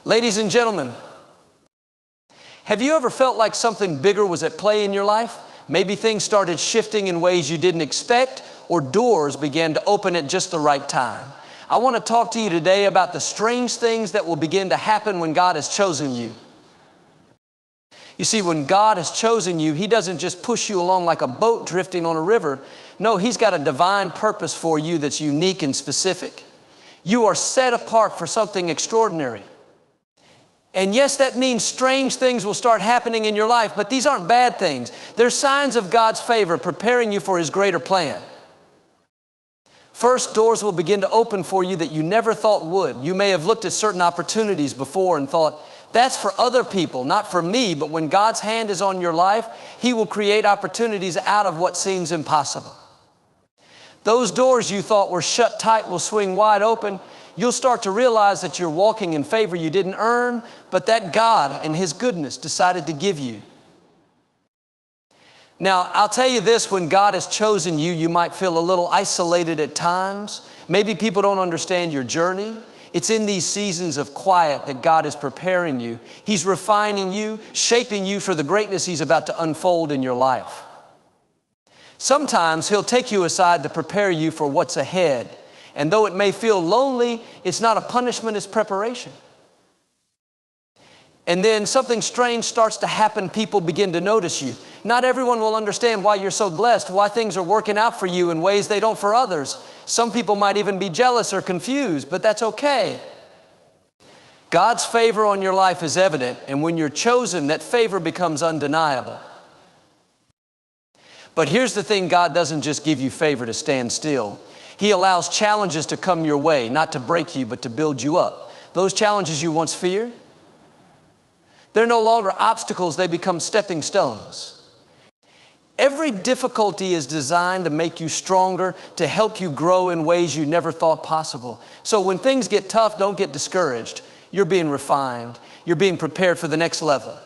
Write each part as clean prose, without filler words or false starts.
Ladies and gentlemen, have you ever felt like something bigger was at play in your life? Maybe things started shifting in ways you didn't expect, or doors began to open at just the right time. I want to talk to you today about the strange things that will begin to happen when God has chosen you. You see, when God has chosen you, He doesn't just push you along like a boat drifting on a river. No, He's got a divine purpose for you that's unique and specific. You are set apart for something extraordinary. And yes, that means strange things will start happening in your life, but these aren't bad things. They're signs of God's favor preparing you for His greater plan. First, doors will begin to open for you that you never thought would. You may have looked at certain opportunities before and thought, that's for other people, not for me. But when God's hand is on your life, He will create opportunities out of what seems impossible. Those doors you thought were shut tight will swing wide open. You'll start to realize that you're walking in favor you didn't earn, but that God in His goodness decided to give you. Now, I'll tell you this, when God has chosen you, you might feel a little isolated at times. Maybe people don't understand your journey. It's in these seasons of quiet that God is preparing you. He's refining you, shaping you for the greatness He's about to unfold in your life. Sometimes He'll take you aside to prepare you for what's ahead. And though it may feel lonely, it's not a punishment, it's preparation. And then something strange starts to happen. People begin to notice you. Not everyone will understand why you're so blessed, why things are working out for you in ways they don't for others. Some people might even be jealous or confused, but that's okay. God's favor on your life is evident, and when you're chosen, that favor becomes undeniable. But here's the thing, God doesn't just give you favor to stand still. He allows challenges to come your way, not to break you, but to build you up. Those challenges you once feared, they're no longer obstacles, they become stepping stones. Every difficulty is designed to make you stronger, to help you grow in ways you never thought possible. So when things get tough, don't get discouraged. You're being refined. You're being prepared for the next level.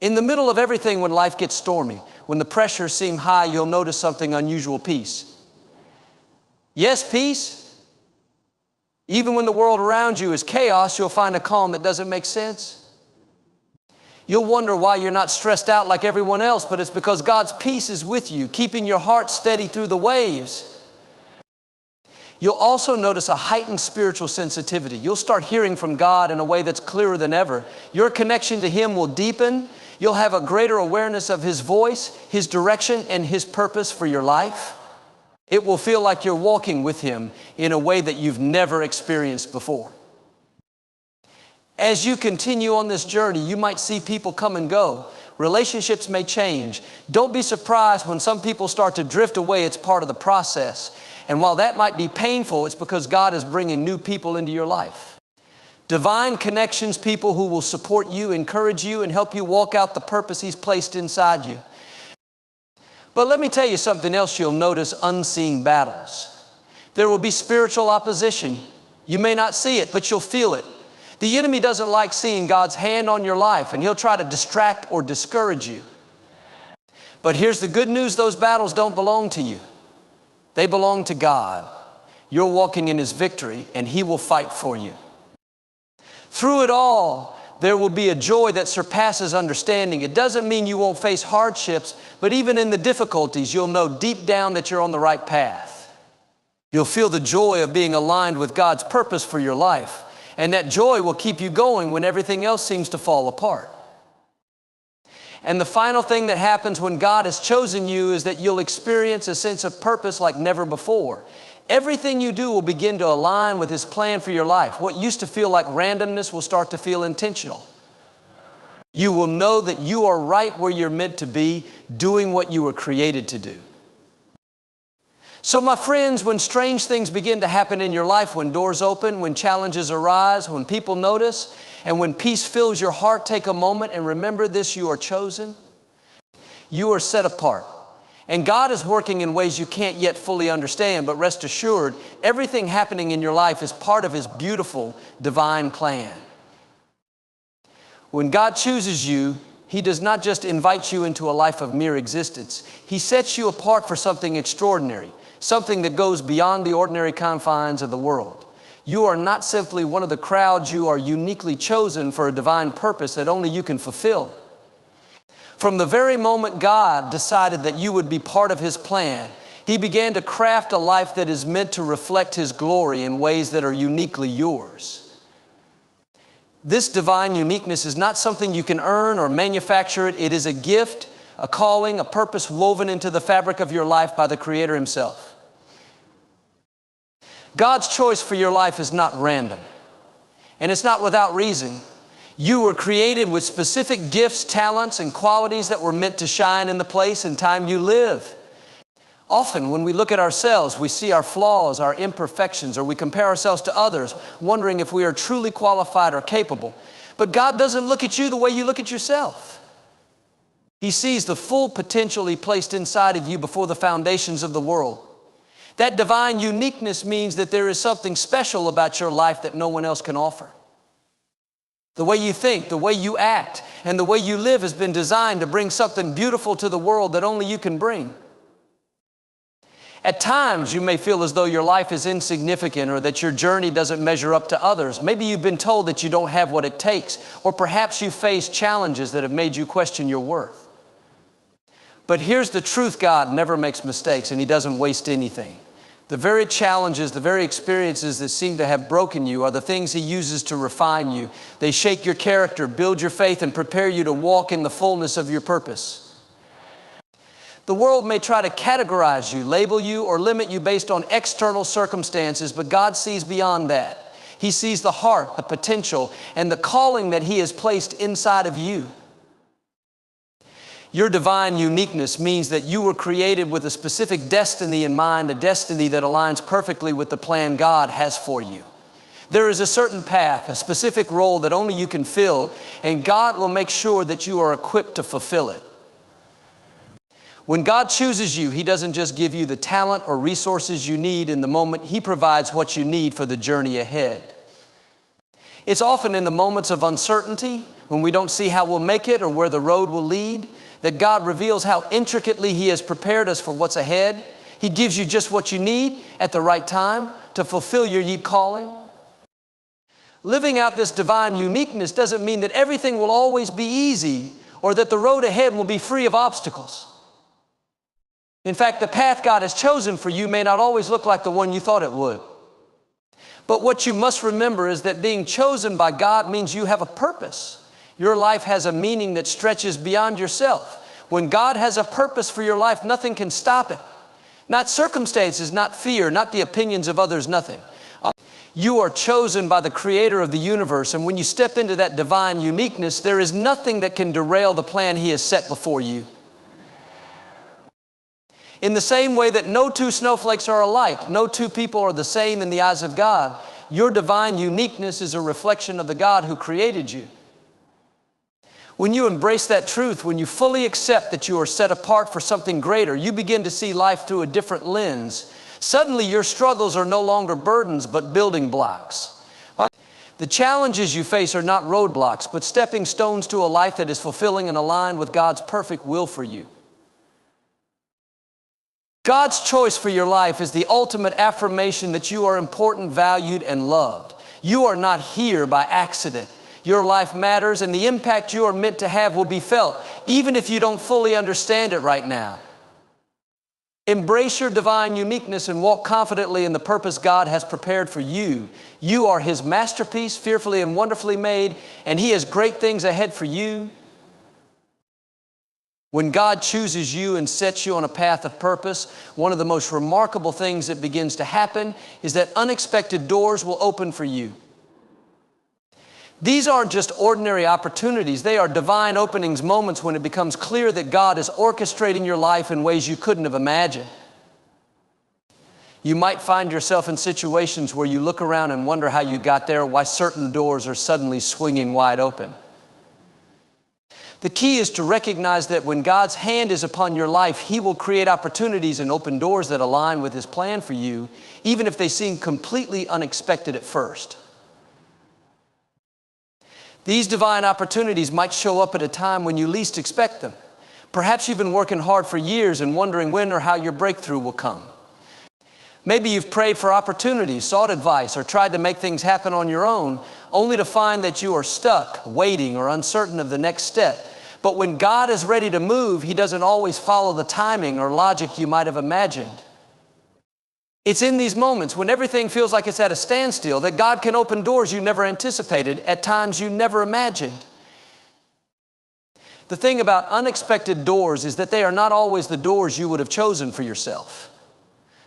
In the middle of everything, when life gets stormy, when the pressures seem high, you'll notice something unusual: peace. Yes, peace. Even when the world around you is chaos, you'll find a calm that doesn't make sense. You'll wonder why you're not stressed out like everyone else, but it's because God's peace is with you, keeping your heart steady through the waves. You'll also notice a heightened spiritual sensitivity. You'll start hearing from God in a way that's clearer than ever. Your connection to Him will deepen. You'll have a greater awareness of His voice, His direction, and His purpose for your life. It will feel like you're walking with Him in a way that you've never experienced before. As you continue on this journey, you might see people come and go. Relationships may change. Don't be surprised when some people start to drift away. It's part of the process. And while that might be painful, it's because God is bringing new people into your life. Divine connections, people who will support you, encourage you, and help you walk out the purpose He's placed inside you. But let me tell you something else you'll notice: unseen battles. There will be spiritual opposition. You may not see it, but you'll feel it. The enemy doesn't like seeing God's hand on your life, and he'll try to distract or discourage you. But here's the good news: those battles don't belong to you. They belong to God. You're walking in His victory, and He will fight for you. Through it all, there will be a joy that surpasses understanding. It doesn't mean you won't face hardships, but even in the difficulties, you'll know deep down that you're on the right path. You'll feel the joy of being aligned with God's purpose for your life, and that joy will keep you going when everything else seems to fall apart. And the final thing that happens when God has chosen you is that you'll experience a sense of purpose like never before. Everything you do will begin to align with His plan for your life. What used to feel like randomness will start to feel intentional. You will know that you are right where you're meant to be, doing what you were created to do. So my friends, when strange things begin to happen in your life, when doors open, when challenges arise, when people notice, and when peace fills your heart, take a moment and remember this: you are chosen. You are set apart. And God is working in ways you can't yet fully understand, but rest assured, everything happening in your life is part of His beautiful divine plan. When God chooses you, He does not just invite you into a life of mere existence. He sets you apart for something extraordinary, something that goes beyond the ordinary confines of the world. You are not simply one of the crowds. You are uniquely chosen for a divine purpose that only you can fulfill. From the very moment God decided that you would be part of His plan, He began to craft a life that is meant to reflect His glory in ways that are uniquely yours. This divine uniqueness is not something you can earn or manufacture. It is a gift, a calling, a purpose woven into the fabric of your life by the Creator Himself. God's choice for your life is not random, and it's not without reason. You were created with specific gifts, talents, and qualities that were meant to shine in the place and time you live. Often when we look at ourselves, we see our flaws, our imperfections, or we compare ourselves to others, wondering if we are truly qualified or capable. But God doesn't look at you the way you look at yourself. He sees the full potential He placed inside of you before the foundations of the world. That divine uniqueness means that there is something special about your life that no one else can offer. The way you think, the way you act, and the way you live has been designed to bring something beautiful to the world that only you can bring. At times, you may feel as though your life is insignificant or that your journey doesn't measure up to others. Maybe you've been told that you don't have what it takes, or perhaps you face challenges that have made you question your worth. But here's the truth: God never makes mistakes, and He doesn't waste anything. The very challenges, the very experiences that seem to have broken you are the things He uses to refine you. They shape your character, build your faith, and prepare you to walk in the fullness of your purpose. The world may try to categorize you, label you, or limit you based on external circumstances, but God sees beyond that. He sees the heart, the potential, and the calling that He has placed inside of you. Your divine uniqueness means that you were created with a specific destiny in mind, a destiny that aligns perfectly with the plan God has for you. There is a certain path, a specific role that only you can fill, and God will make sure that you are equipped to fulfill it. When God chooses you, He doesn't just give you the talent or resources you need in the moment. He provides what you need for the journey ahead. It's often in the moments of uncertainty, when we don't see how we'll make it or where the road will lead, that God reveals how intricately He has prepared us for what's ahead. He gives you just what you need at the right time to fulfill your deep calling. Living out this divine uniqueness doesn't mean that everything will always be easy or that the road ahead will be free of obstacles. In fact, the path God has chosen for you may not always look like the one you thought it would. But what you must remember is that being chosen by God means you have a purpose. Your life has a meaning that stretches beyond yourself. When God has a purpose for your life, nothing can stop it. Not circumstances, not fear, not the opinions of others, nothing. You are chosen by the Creator of the universe, and when you step into that divine uniqueness, there is nothing that can derail the plan He has set before you. In the same way that no two snowflakes are alike, no two people are the same in the eyes of God, your divine uniqueness is a reflection of the God who created you. When you embrace that truth, when you fully accept that you are set apart for something greater, you begin to see life through a different lens. Suddenly, your struggles are no longer burdens, but building blocks. The challenges you face are not roadblocks, but stepping stones to a life that is fulfilling and aligned with God's perfect will for you. God's choice for your life is the ultimate affirmation that you are important, valued, and loved. You are not here by accident. Your life matters, and the impact you are meant to have will be felt, even if you don't fully understand it right now. Embrace your divine uniqueness and walk confidently in the purpose God has prepared for you. You are His masterpiece, fearfully and wonderfully made, and He has great things ahead for you. When God chooses you and sets you on a path of purpose, one of the most remarkable things that begins to happen is that unexpected doors will open for you. These aren't just ordinary opportunities. They are divine openings, moments when it becomes clear that God is orchestrating your life in ways you couldn't have imagined. You might find yourself in situations where you look around and wonder how you got there, why certain doors are suddenly swinging wide open. The key is to recognize that when God's hand is upon your life, He will create opportunities and open doors that align with His plan for you, even if they seem completely unexpected at first. These divine opportunities might show up at a time when you least expect them. Perhaps you've been working hard for years and wondering when or how your breakthrough will come. Maybe you've prayed for opportunities, sought advice, or tried to make things happen on your own, only to find that you are stuck, waiting, or uncertain of the next step. But when God is ready to move, He doesn't always follow the timing or logic you might have imagined. It's in these moments when everything feels like it's at a standstill that God can open doors you never anticipated, at times you never imagined. The thing about unexpected doors is that they are not always the doors you would have chosen for yourself.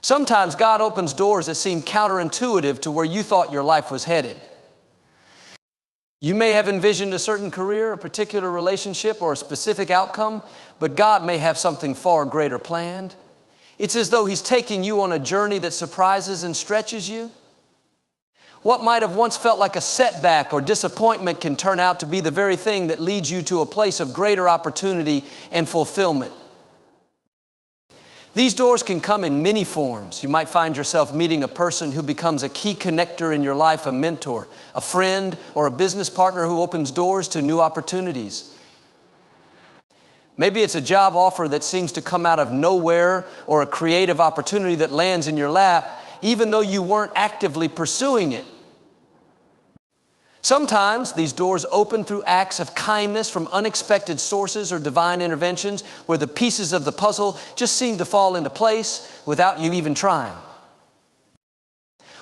Sometimes God opens doors that seem counterintuitive to where you thought your life was headed. You may have envisioned a certain career, a particular relationship, or a specific outcome, but God may have something far greater planned. It's as though He's taking you on a journey that surprises and stretches you. What might have once felt like a setback or disappointment can turn out to be the very thing that leads you to a place of greater opportunity and fulfillment. These doors can come in many forms. You might find yourself meeting a person who becomes a key connector in your life, a mentor, a friend, or a business partner who opens doors to new opportunities. Maybe it's a job offer that seems to come out of nowhere, or a creative opportunity that lands in your lap, even though you weren't actively pursuing it. Sometimes these doors open through acts of kindness from unexpected sources or divine interventions where the pieces of the puzzle just seem to fall into place without you even trying.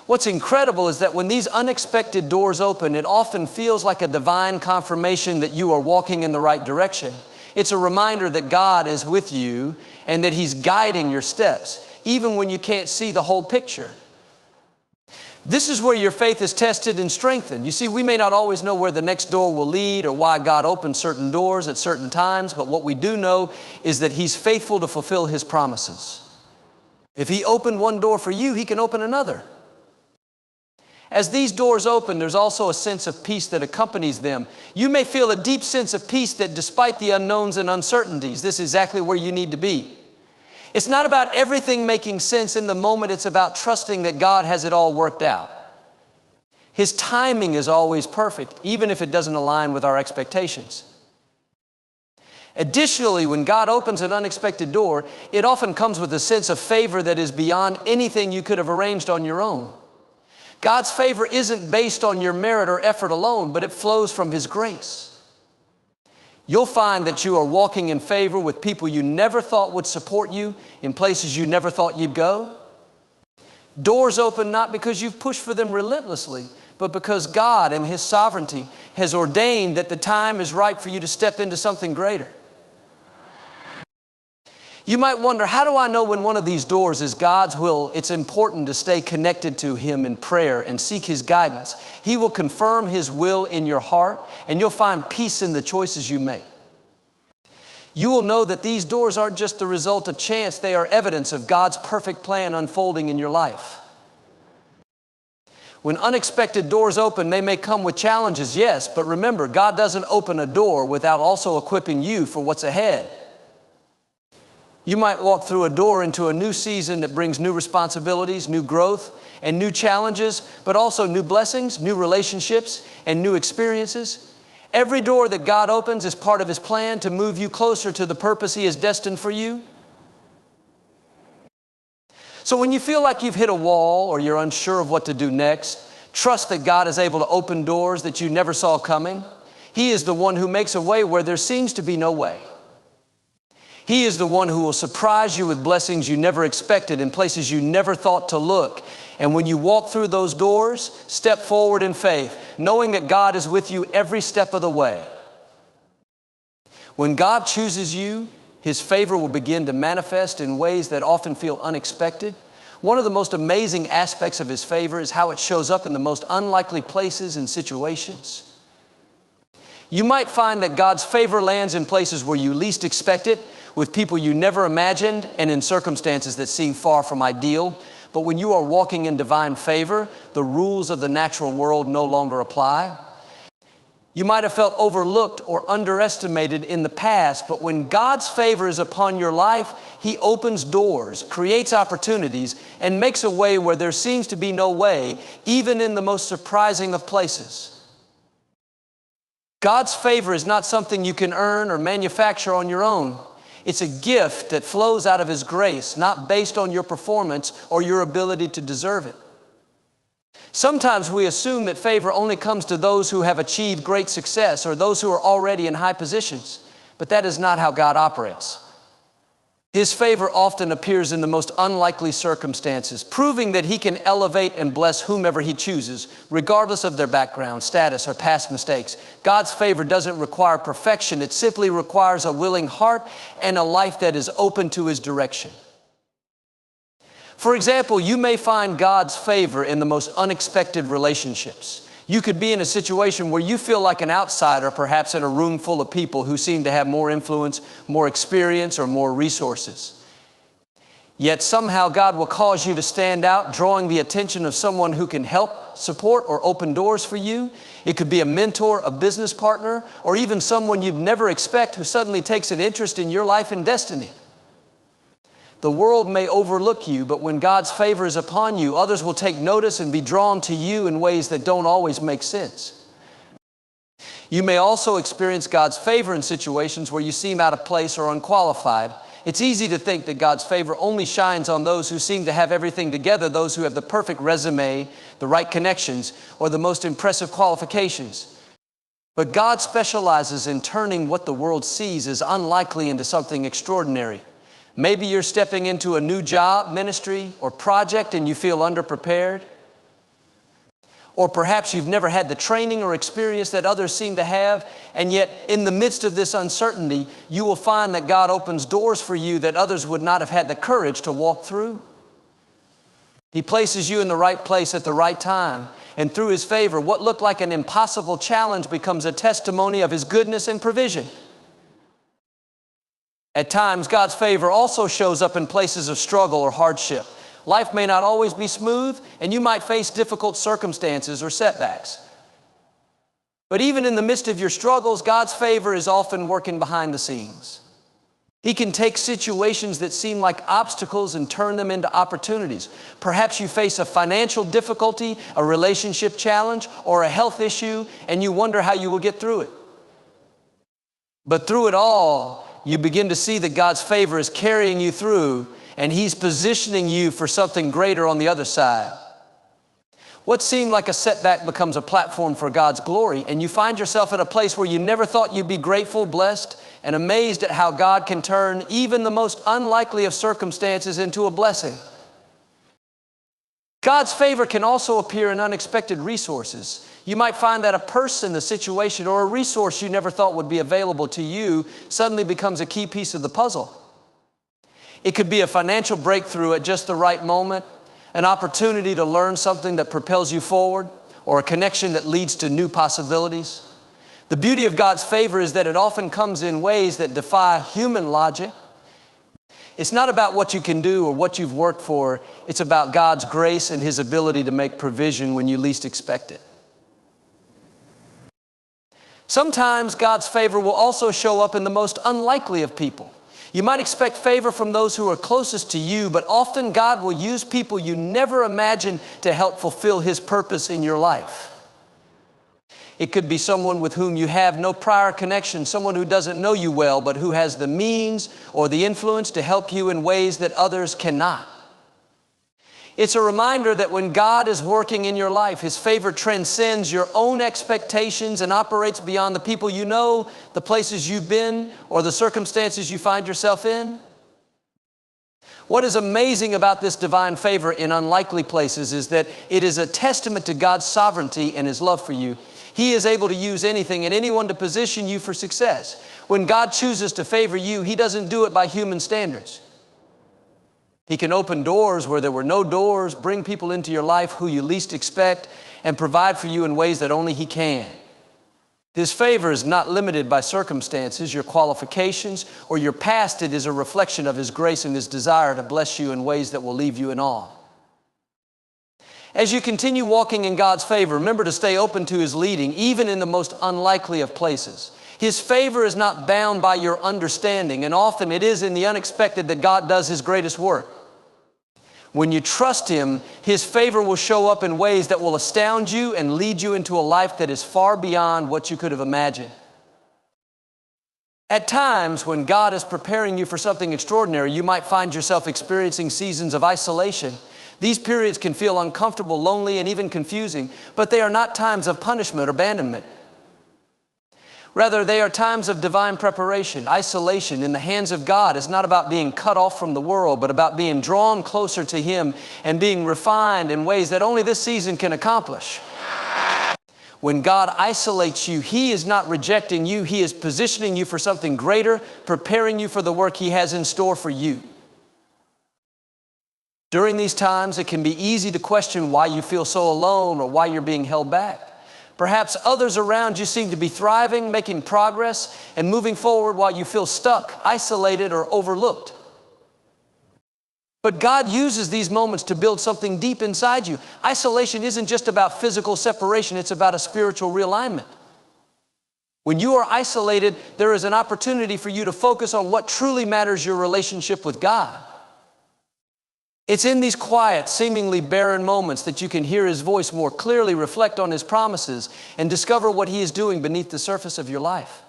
What's incredible is that when these unexpected doors open, it often feels like a divine confirmation that you are walking in the right direction. It's a reminder that God is with you and that He's guiding your steps, even when you can't see the whole picture. This is where your faith is tested and strengthened. You see, we may not always know where the next door will lead or why God opens certain doors at certain times, but what we do know is that He's faithful to fulfill His promises. If He opened one door for you, He can open another. As these doors open, there's also a sense of peace that accompanies them. You may feel a deep sense of peace that despite the unknowns and uncertainties, this is exactly where you need to be. It's not about everything making sense in the moment. It's about trusting that God has it all worked out. His timing is always perfect, even if it doesn't align with our expectations. Additionally, when God opens an unexpected door, it often comes with a sense of favor that is beyond anything you could have arranged on your own. God's favor isn't based on your merit or effort alone, but it flows from His grace. You'll find that you are walking in favor with people you never thought would support you in places you never thought you'd go. Doors open not because you've pushed for them relentlessly, but because God in His sovereignty has ordained that the time is right for you to step into something greater. You might wonder, how do I know when one of these doors is God's will? It's important to stay connected to Him in prayer and seek His guidance. He will confirm His will in your heart, and you'll find peace in the choices you make. You will know that these doors aren't just the result of chance. They are evidence of God's perfect plan unfolding in your life. When unexpected doors open, they may come with challenges, yes, but remember, God doesn't open a door without also equipping you for what's ahead. You might walk through a door into a new season that brings new responsibilities, new growth, and new challenges, but also new blessings, new relationships, and new experiences. Every door that God opens is part of His plan to move you closer to the purpose He has destined for you. So when you feel like you've hit a wall or you're unsure of what to do next, trust that God is able to open doors that you never saw coming. He is the one who makes a way where there seems to be no way. He is the one who will surprise you with blessings you never expected in places you never thought to look. And when you walk through those doors, step forward in faith, knowing that God is with you every step of the way. When God chooses you, His favor will begin to manifest in ways that often feel unexpected. One of the most amazing aspects of His favor is how it shows up in the most unlikely places and situations. You might find that God's favor lands in places where you least expect it, with people you never imagined, and in circumstances that seem far from ideal. But when you are walking in divine favor, the rules of the natural world no longer apply. You might have felt overlooked or underestimated in the past, but when God's favor is upon your life, He opens doors, creates opportunities, and makes a way where there seems to be no way, even in the most surprising of places. God's favor is not something you can earn or manufacture on your own. It's a gift that flows out of His grace, not based on your performance or your ability to deserve it. Sometimes we assume that favor only comes to those who have achieved great success or those who are already in high positions, but that is not how God operates. His favor often appears in the most unlikely circumstances, proving that He can elevate and bless whomever He chooses, regardless of their background, status, or past mistakes. God's favor doesn't require perfection. It simply requires a willing heart and a life that is open to His direction. For example, you may find God's favor in the most unexpected relationships. You could be in a situation where you feel like an outsider, perhaps in a room full of people who seem to have more influence, more experience, or more resources. Yet somehow God will cause you to stand out, drawing the attention of someone who can help, support, or open doors for you. It could be a mentor, a business partner, or even someone you'd never expect who suddenly takes an interest in your life and destiny. The world may overlook you, but when God's favor is upon you, others will take notice and be drawn to you in ways that don't always make sense. You may also experience God's favor in situations where you seem out of place or unqualified. It's easy to think that God's favor only shines on those who seem to have everything together, those who have the perfect resume, the right connections, or the most impressive qualifications. But God specializes in turning what the world sees as unlikely into something extraordinary. Maybe you're stepping into a new job, ministry, or project and you feel underprepared. Or perhaps you've never had the training or experience that others seem to have, and yet in the midst of this uncertainty, you will find that God opens doors for you that others would not have had the courage to walk through. He places you in the right place at the right time, and through His favor, what looked like an impossible challenge becomes a testimony of His goodness and provision. At times, God's favor also shows up in places of struggle or hardship. Life may not always be smooth, and you might face difficult circumstances or setbacks. But even in the midst of your struggles, God's favor is often working behind the scenes. He can take situations that seem like obstacles and turn them into opportunities. Perhaps you face a financial difficulty, a relationship challenge, or a health issue, and you wonder how you will get through it. But through it all, you begin to see that God's favor is carrying you through, and He's positioning you for something greater on the other side. What seemed like a setback becomes a platform for God's glory, and you find yourself in a place where you never thought you'd be grateful, blessed, and amazed at how God can turn even the most unlikely of circumstances into a blessing. God's favor can also appear in unexpected resources. You might find that a person, a situation, or a resource you never thought would be available to you suddenly becomes a key piece of the puzzle. It could be a financial breakthrough at just the right moment, an opportunity to learn something that propels you forward, or a connection that leads to new possibilities. The beauty of God's favor is that it often comes in ways that defy human logic. It's not about what you can do or what you've worked for. It's about God's grace and His ability to make provision when you least expect it. Sometimes God's favor will also show up in the most unlikely of people. You might expect favor from those who are closest to you, but often God will use people you never imagined to help fulfill His purpose in your life. It could be someone with whom you have no prior connection, someone who doesn't know you well, but who has the means or the influence to help you in ways that others cannot. It's a reminder that when God is working in your life, His favor transcends your own expectations and operates beyond the people you know, the places you've been, or the circumstances you find yourself in. What is amazing about this divine favor in unlikely places is that it is a testament to God's sovereignty and His love for you. He is able to use anything and anyone to position you for success. When God chooses to favor you, He doesn't do it by human standards. He can open doors where there were no doors, bring people into your life who you least expect, and provide for you in ways that only He can. His favor is not limited by circumstances, your qualifications, or your past. It is a reflection of His grace and His desire to bless you in ways that will leave you in awe. As you continue walking in God's favor, remember to stay open to His leading, even in the most unlikely of places. His favor is not bound by your understanding, and often it is in the unexpected that God does His greatest work. When you trust Him, His favor will show up in ways that will astound you and lead you into a life that is far beyond what you could have imagined. At times when God is preparing you for something extraordinary, you might find yourself experiencing seasons of isolation. These periods can feel uncomfortable, lonely, and even confusing, but they are not times of punishment or abandonment. Rather, they are times of divine preparation. Isolation in the hands of God is not about being cut off from the world, but about being drawn closer to Him and being refined in ways that only this season can accomplish. When God isolates you, He is not rejecting you. He is positioning you for something greater, preparing you for the work He has in store for you. During these times, it can be easy to question why you feel so alone or why you're being held back. Perhaps others around you seem to be thriving, making progress, and moving forward while you feel stuck, isolated, or overlooked. But God uses these moments to build something deep inside you. Isolation isn't just about physical separation, it's about a spiritual realignment. When you are isolated, there is an opportunity for you to focus on what truly matters, your relationship with God. It's in these quiet, seemingly barren moments that you can hear His voice more clearly, reflect on His promises, and discover what He is doing beneath the surface of your life.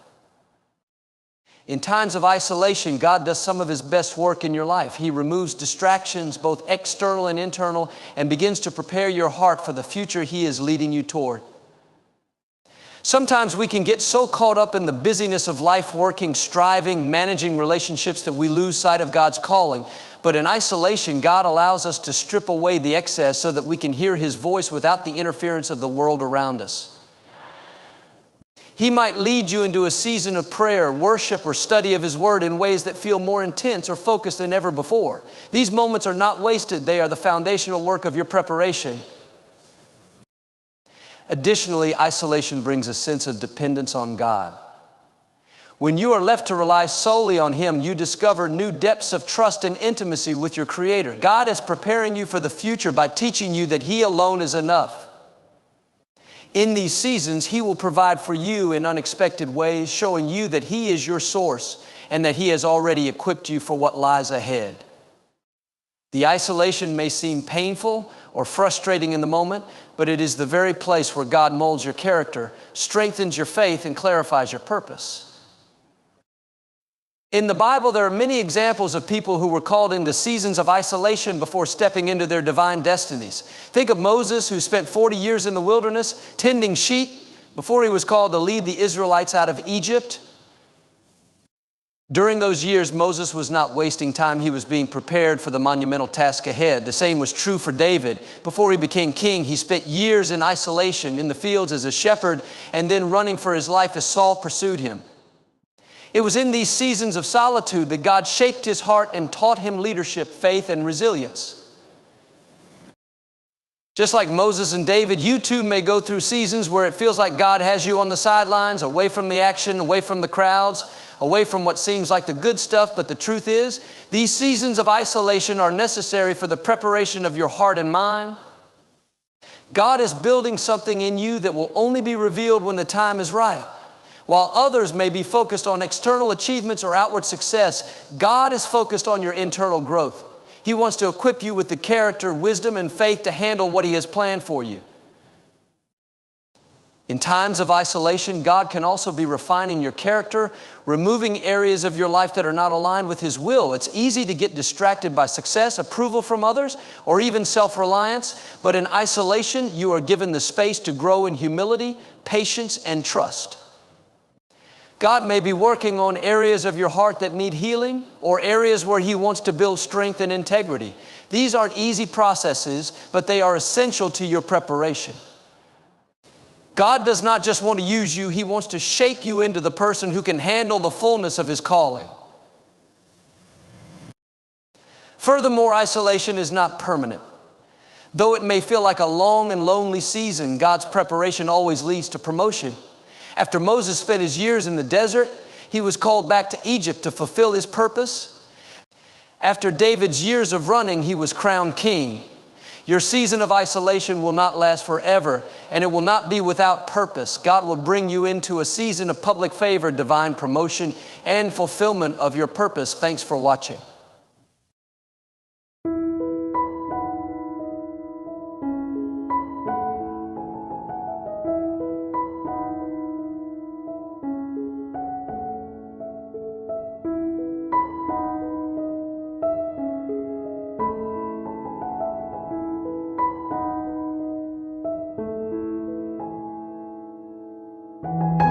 In times of isolation, God does some of His best work in your life. He removes distractions, both external and internal, and begins to prepare your heart for the future He is leading you toward. Sometimes we can get so caught up in the busyness of life, working, striving, managing relationships, that we lose sight of God's calling. But in isolation, God allows us to strip away the excess so that we can hear His voice without the interference of the world around us. He might lead you into a season of prayer, worship, or study of His Word in ways that feel more intense or focused than ever before. These moments are not wasted. They are the foundational work of your preparation. Additionally, isolation brings a sense of dependence on God. When you are left to rely solely on Him, you discover new depths of trust and intimacy with your Creator. God is preparing you for the future by teaching you that He alone is enough. In these seasons, He will provide for you in unexpected ways, showing you that He is your source and that He has already equipped you for what lies ahead. The isolation may seem painful or frustrating in the moment, but it is the very place where God molds your character, strengthens your faith, and clarifies your purpose. In the Bible, there are many examples of people who were called into seasons of isolation before stepping into their divine destinies. Think of Moses, who spent 40 years in the wilderness tending sheep before he was called to lead the Israelites out of Egypt. During those years, Moses was not wasting time. He was being prepared for the monumental task ahead. The same was true for David. Before he became king, he spent years in isolation in the fields as a shepherd and then running for his life as Saul pursued him. It was in these seasons of solitude that God shaped his heart and taught him leadership, faith, and resilience. Just like Moses and David, you too may go through seasons where it feels like God has you on the sidelines, away from the action, away from the crowds, away from what seems like the good stuff. But the truth is, these seasons of isolation are necessary for the preparation of your heart and mind. God is building something in you that will only be revealed when the time is right. While others may be focused on external achievements or outward success, God is focused on your internal growth. He wants to equip you with the character, wisdom, and faith to handle what He has planned for you. In times of isolation, God can also be refining your character, removing areas of your life that are not aligned with His will. It's easy to get distracted by success, approval from others, or even self-reliance. But in isolation, you are given the space to grow in humility, patience, and trust. God may be working on areas of your heart that need healing, or areas where He wants to build strength and integrity. These aren't easy processes, but they are essential to your preparation. God does not just want to use you, He wants to shape you into the person who can handle the fullness of His calling. Furthermore, isolation is not permanent. Though it may feel like a long and lonely season, God's preparation always leads to promotion. After Moses spent his years in the desert, he was called back to Egypt to fulfill his purpose. After David's years of running, he was crowned king. Your season of isolation will not last forever, and it will not be without purpose. God will bring you into a season of public favor, divine promotion, and fulfillment of your purpose. Thanks for watching. you.